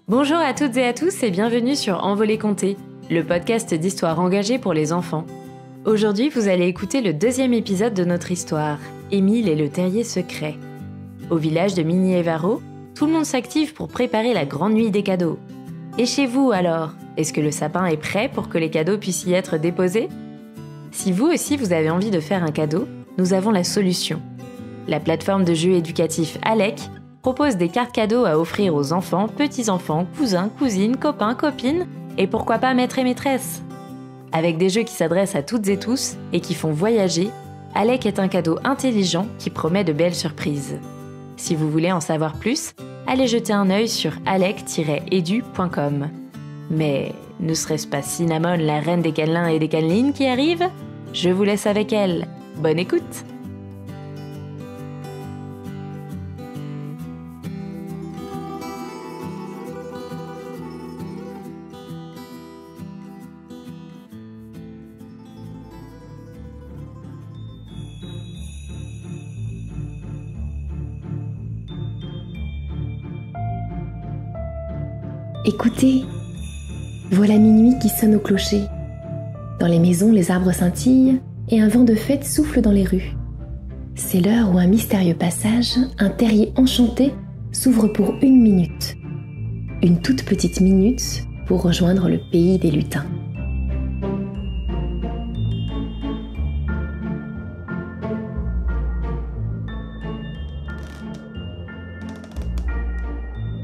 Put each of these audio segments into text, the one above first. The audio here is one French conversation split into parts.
Bonjour à toutes et à tous et bienvenue sur Envolée Conter, le podcast d'histoire engagée pour les enfants. Aujourd'hui, vous allez écouter le 2e épisode de notre histoire, Émile et le terrier secret. Au village de Miniévaro, tout le monde s'active pour préparer la grande nuit des cadeaux. Et chez vous alors, est-ce que le sapin est prêt pour que les cadeaux puissent y être déposés ? Si vous aussi vous avez envie de faire un cadeau, nous avons la solution. La plateforme de jeux éducatif Alec propose des cartes cadeaux à offrir aux enfants, petits-enfants, cousins, cousines, copains, copines et pourquoi pas maîtres et maîtresses. Avec des jeux qui s'adressent à toutes et tous et qui font voyager, Alec est un cadeau intelligent qui promet de belles surprises. Si vous voulez en savoir plus, allez jeter un œil sur alec-edu.com. Mais ne serait-ce pas Cinnamon, la reine des câlins et des cannelines qui arrive ? Je vous laisse avec elle. Bonne écoute ! Écoutez, voilà minuit qui sonne au clocher. Dans les maisons, les arbres scintillent et un vent de fête souffle dans les rues. C'est l'heure où un mystérieux passage, un terrier enchanté, s'ouvre pour 1 minute. Une toute petite minute pour rejoindre le pays des lutins.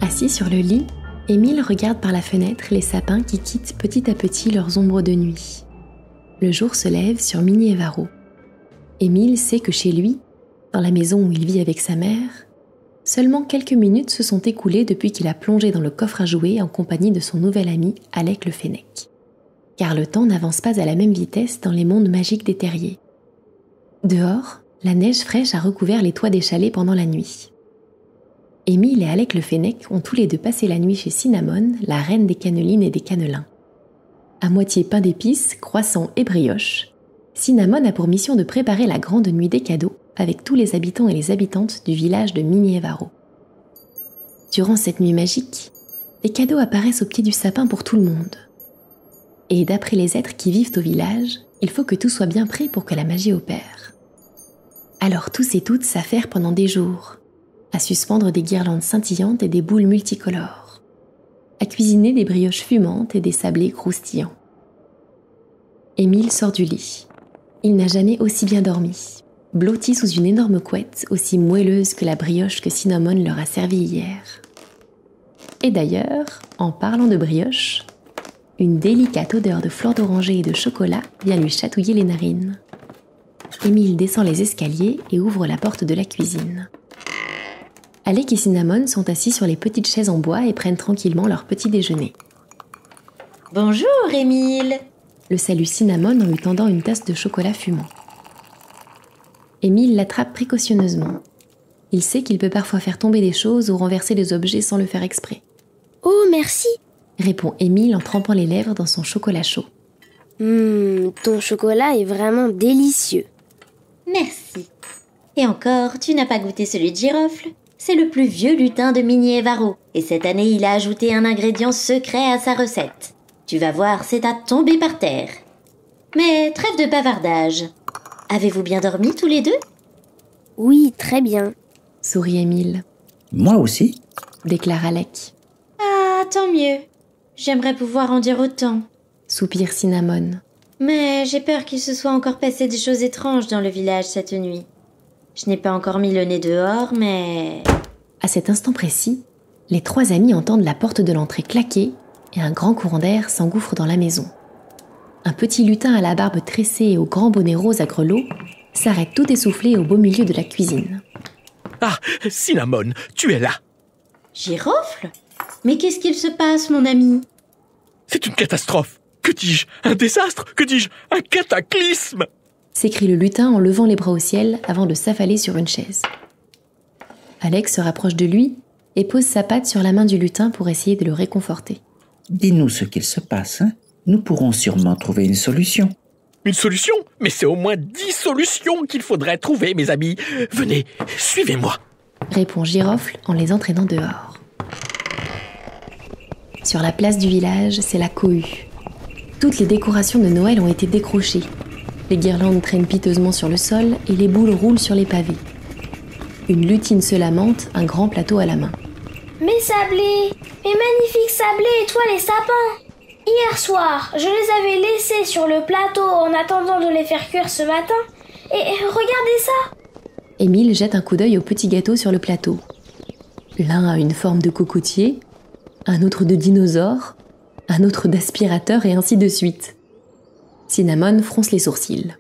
Assis sur le lit, Émile regarde par la fenêtre les sapins qui quittent petit à petit leurs ombres de nuit. Le jour se lève sur Miniévaro. Émile sait que chez lui, dans la maison où il vit avec sa mère, seulement quelques minutes se sont écoulées depuis qu'il a plongé dans le coffre à jouets en compagnie de son nouvel ami Alec le Fennec. Car le temps n'avance pas à la même vitesse dans les mondes magiques des terriers. Dehors, la neige fraîche a recouvert les toits des chalets pendant la nuit. Émile et Alec le Fennec ont tous les deux passé la nuit chez Cinnamon, la reine des cannelines et des cannelins. À moitié pain d'épices, croissants et brioches, Cinnamon a pour mission de préparer la grande nuit des cadeaux avec tous les habitants et les habitantes du village de Miniévaro. Durant cette nuit magique, les cadeaux apparaissent au pied du sapin pour tout le monde. Et d'après les êtres qui vivent au village, il faut que tout soit bien prêt pour que la magie opère. Alors tous et toutes s'affairent pendant des jours, à suspendre des guirlandes scintillantes et des boules multicolores, à cuisiner des brioches fumantes et des sablés croustillants. Émile sort du lit. Il n'a jamais aussi bien dormi, blotti sous une énorme couette aussi moelleuse que la brioche que Cinnamon leur a servie hier. Et d'ailleurs, en parlant de brioche, une délicate odeur de fleurs d'oranger et de chocolat vient lui chatouiller les narines. Émile descend les escaliers et ouvre la porte de la cuisine. Alec et Cinnamon sont assis sur les petites chaises en bois et prennent tranquillement leur petit déjeuner. « Bonjour, Émile !» le salue Cinnamon en lui tendant une tasse de chocolat fumant. Émile l'attrape précautionneusement. Il sait qu'il peut parfois faire tomber des choses ou renverser des objets sans le faire exprès. « Oh, merci !» répond Émile en trempant les lèvres dans son chocolat chaud. « Ton chocolat est vraiment délicieux. » « Merci. Et encore, tu n'as pas goûté celui de girofle ? C'est le plus vieux lutin de Miniévaro. Et cette année, il a ajouté un ingrédient secret à sa recette. Tu vas voir, c'est à tomber par terre. Mais trêve de bavardage. Avez-vous bien dormi tous les deux ? Oui, très bien. » sourit Émile. « Moi aussi » déclare Alec. « Ah, tant mieux. J'aimerais pouvoir en dire autant. » soupire Cinnamon. Mais j'ai peur qu'il se soit encore passé des choses étranges dans le village cette nuit. Je n'ai pas encore mis le nez dehors, mais... À cet instant précis, les 3 amis entendent la porte de l'entrée claquer et un grand courant d'air s'engouffre dans la maison. Un petit lutin à la barbe tressée et au grand bonnet rose à grelots s'arrête tout essoufflé au beau milieu de la cuisine. « Ah, Cinnamon, tu es là !»« Girofle ? Mais qu'est-ce qu'il se passe, mon ami ? » ?»« C'est une catastrophe. Que dis-je ? Un désastre ? Que dis-je ? Un cataclysme !» s'écrie le lutin en levant les bras au ciel avant de s'affaler sur une chaise. Alex se rapproche de lui et pose sa patte sur la main du lutin pour essayer de le réconforter. « Dis-nous ce qu'il se passe, hein ? Nous pourrons sûrement trouver une solution. » Une solution ? Mais c'est au moins 10 solutions qu'il faudrait trouver, mes amis. Venez, suivez-moi. Répond Girofle en les entraînant dehors. Sur la place du village, c'est la cohue. Toutes les décorations de Noël ont été décrochées. Les guirlandes traînent piteusement sur le sol et les boules roulent sur les pavés. Une lutine se lamente, un grand plateau à la main. Mes sablés, mes magnifiques sablés et toi les sapins. Hier soir, je les avais laissés sur le plateau en attendant de les faire cuire ce matin. Et regardez ça. Émile jette un coup d'œil aux petits gâteaux sur le plateau. L'un a une forme de cocotier, un autre de dinosaure, un autre d'aspirateur et ainsi de suite. Cinnamon fronce les sourcils.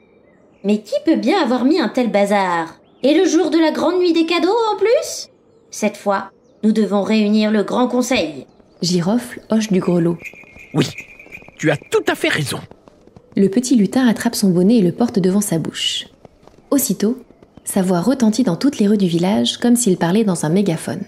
Mais qui peut bien avoir mis un tel bazar? Et le jour de la grande nuit des cadeaux en plus? Cette fois, nous devons réunir le grand conseil. Girofle hoche du grelot. Oui, tu as tout à fait raison. Le petit lutin attrape son bonnet et le porte devant sa bouche. Aussitôt, sa voix retentit dans toutes les rues du village comme s'il parlait dans un mégaphone.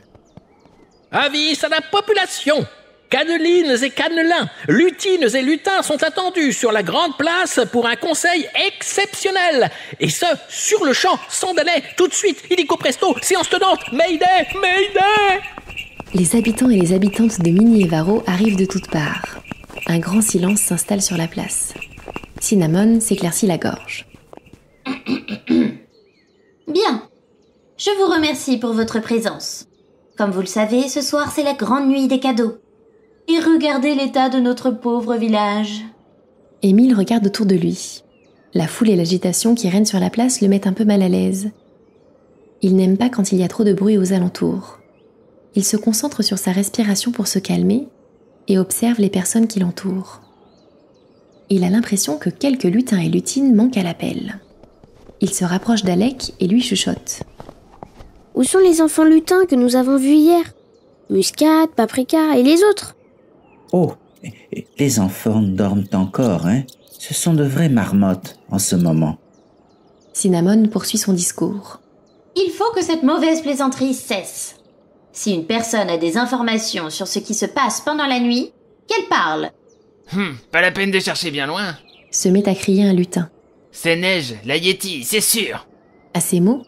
Avis à la population! Canelines et cannelins, lutines et lutins sont attendus sur la grande place pour un conseil exceptionnel. Et ce, sur le champ, sans délai, tout de suite, illico presto, séance tenante, Mayday, Mayday! Les habitants et les habitantes de Mini-Évaro arrivent de toutes parts. Un grand silence s'installe sur la place. Cinnamon s'éclaircit la gorge. Bien. Je vous remercie pour votre présence. Comme vous le savez, ce soir, c'est la grande nuit des cadeaux. Et regardez l'état de notre pauvre village. Émile regarde autour de lui. La foule et l'agitation qui règnent sur la place le mettent un peu mal à l'aise. Il n'aime pas quand il y a trop de bruit aux alentours. Il se concentre sur sa respiration pour se calmer et observe les personnes qui l'entourent. Il a l'impression que quelques lutins et lutines manquent à l'appel. Il se rapproche d'Alec et lui chuchote. Où sont les enfants lutins que nous avons vus hier? Muscade, Paprika et les autres? Oh, les enfants dorment encore, hein? Ce sont de vraies marmottes en ce moment. Cinnamon poursuit son discours. Il faut que cette mauvaise plaisanterie cesse. Si une personne a des informations sur ce qui se passe pendant la nuit, qu'elle parle. Pas la peine de chercher bien loin. Se met à crier un lutin. C'est Neige, la Yeti, c'est sûr. À ces mots,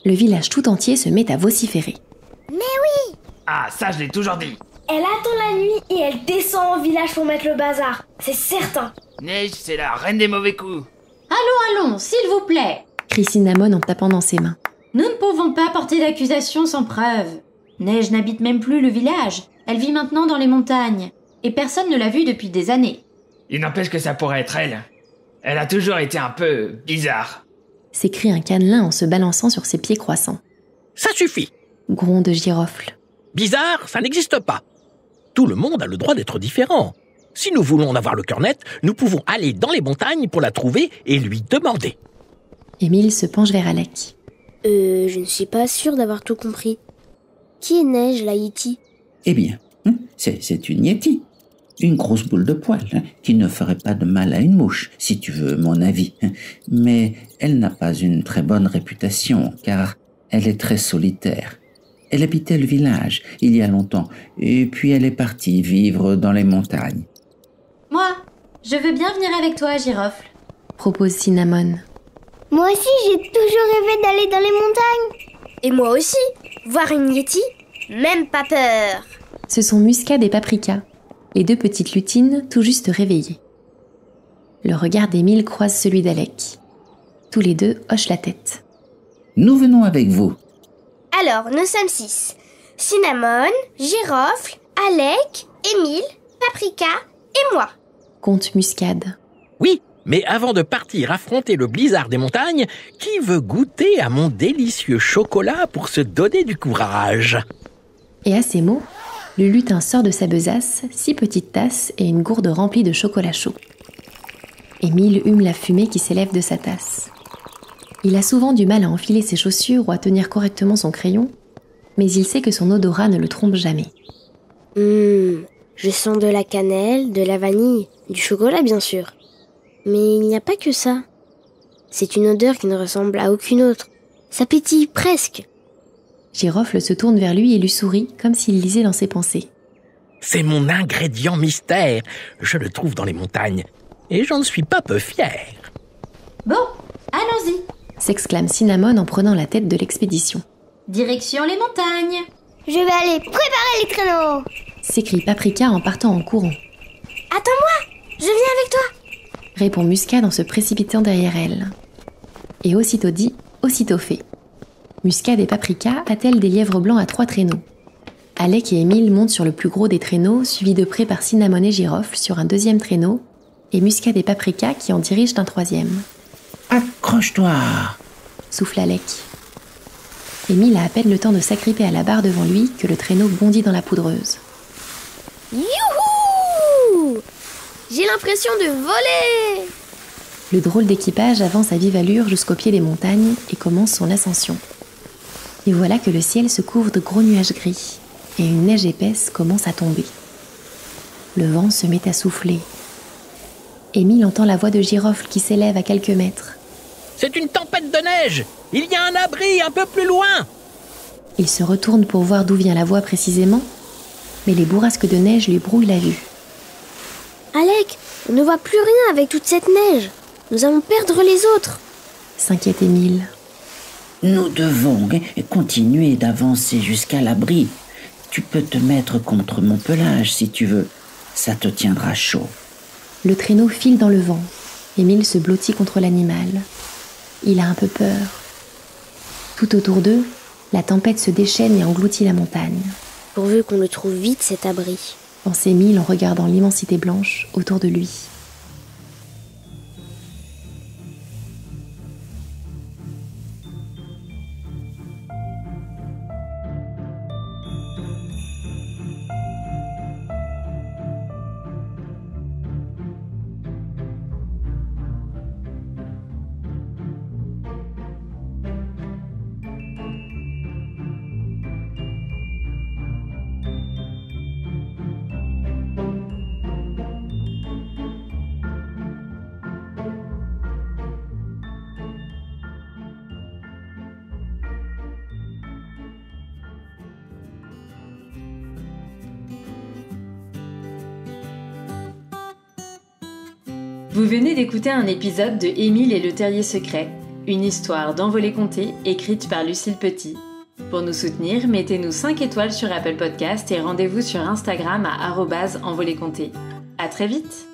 le village tout entier se met à vociférer. Ah, ça je l'ai toujours dit. Elle attend la nuit et elle descend au village pour mettre le bazar. C'est certain. Neige, c'est la reine des mauvais coups. Allons, s'il vous plaît. Crie Cinnamon en tapant dans ses mains. Nous ne pouvons pas porter d'accusation sans preuve. Neige n'habite même plus le village. Elle vit maintenant dans les montagnes. Et personne ne l'a vue depuis des années. Il n'empêche que ça pourrait être elle. Elle a toujours été un peu bizarre. S'écrie un cannelin en se balançant sur ses pieds croissants. Ça suffit. Gronde Girofle. Bizarre, ça n'existe pas. Tout le monde a le droit d'être différent. Si nous voulons en avoir le cœur net, nous pouvons aller dans les montagnes pour la trouver et lui demander. Émile se penche vers Alec. Je ne suis pas sûre d'avoir tout compris. Qui est Neige, la Yeti? Eh bien, c'est une yéti. Une grosse boule de poil, qui ne ferait pas de mal à une mouche, si tu veux mon avis. Mais elle n'a pas une très bonne réputation, car elle est très solitaire. Elle habitait le village, il y a longtemps, et puis elle est partie vivre dans les montagnes. Moi, je veux bien venir avec toi, Girofle. Propose Cinnamon. Moi aussi, j'ai toujours rêvé d'aller dans les montagnes. Et moi aussi. Voir une Yeti? Même pas peur. Ce sont Muscade et Paprika, les deux petites lutines tout juste réveillées. Le regard d'Émile croise celui d'Alec. Tous les deux hochent la tête. Nous venons avec vous. Alors, nous sommes 6. Cinnamon, Girofle, Alec, Émile, Paprika et moi. Compte Muscade. Oui, mais avant de partir affronter le blizzard des montagnes, qui veut goûter à mon délicieux chocolat pour se donner du courage? Et à ces mots, le lutin sort de sa besace 6 petites tasses et une gourde remplie de chocolat chaud. Émile hume la fumée qui s'élève de sa tasse. Il a souvent du mal à enfiler ses chaussures ou à tenir correctement son crayon, mais il sait que son odorat ne le trompe jamais. Je sens de la cannelle, de la vanille, du chocolat bien sûr. Mais il n'y a pas que ça. C'est une odeur qui ne ressemble à aucune autre. Ça pétille presque. Girofle se tourne vers lui et lui sourit comme s'il lisait dans ses pensées. C'est mon ingrédient mystère. Je le trouve dans les montagnes. Et j'en suis pas peu fier. Bon, allons-y. S'exclame Cinnamon en prenant la tête de l'expédition. Direction les montagnes. Je vais aller préparer les traîneaux. s'écrie Paprika en partant en courant. Attends-moi, je viens avec toi. Répond Muscade en se précipitant derrière elle. Et aussitôt dit, aussitôt fait. Muscade et Paprika attellent des lièvres blancs à 3 traîneaux. Alec et Émile montent sur le plus gros des traîneaux, suivis de près par Cinnamon et Girofle sur un 2e traîneau, et Muscade et Paprika qui en dirigent un 3e. Accroche-toi! Souffle Alec. Émile a à peine le temps de s'agripper à la barre devant lui que le traîneau bondit dans la poudreuse. Youhou! J'ai l'impression de voler! Le drôle d'équipage avance à vive allure jusqu'au pied des montagnes et commence son ascension. Et voilà que le ciel se couvre de gros nuages gris et une neige épaisse commence à tomber. Le vent se met à souffler. Émile entend la voix de Girofle qui s'élève à quelques mètres. C'est une tempête de neige. Il y a un abri un peu plus loin. Il se retourne pour voir d'où vient la voix précisément, mais les bourrasques de neige lui brouillent la vue. Alec, on ne voit plus rien avec toute cette neige. Nous allons perdre les autres. S'inquiète Émile. Nous devons continuer d'avancer jusqu'à l'abri. Tu peux te mettre contre mon pelage si tu veux. Ça te tiendra chaud. Le traîneau file dans le vent. Émile se blottit contre l'animal. Il a un peu peur. Tout autour d'eux, la tempête se déchaîne et engloutit la montagne. Pourvu qu'on le trouve vite, cet abri. Pense Émile en regardant l'immensité blanche autour de lui. Vous venez d'écouter un épisode de Émile et le terrier secret, une histoire d'Envolée Conté écrite par Lucille Petit. Pour nous soutenir, mettez-nous 5 étoiles sur Apple Podcast et rendez-vous sur Instagram à @envoléconté. À très vite!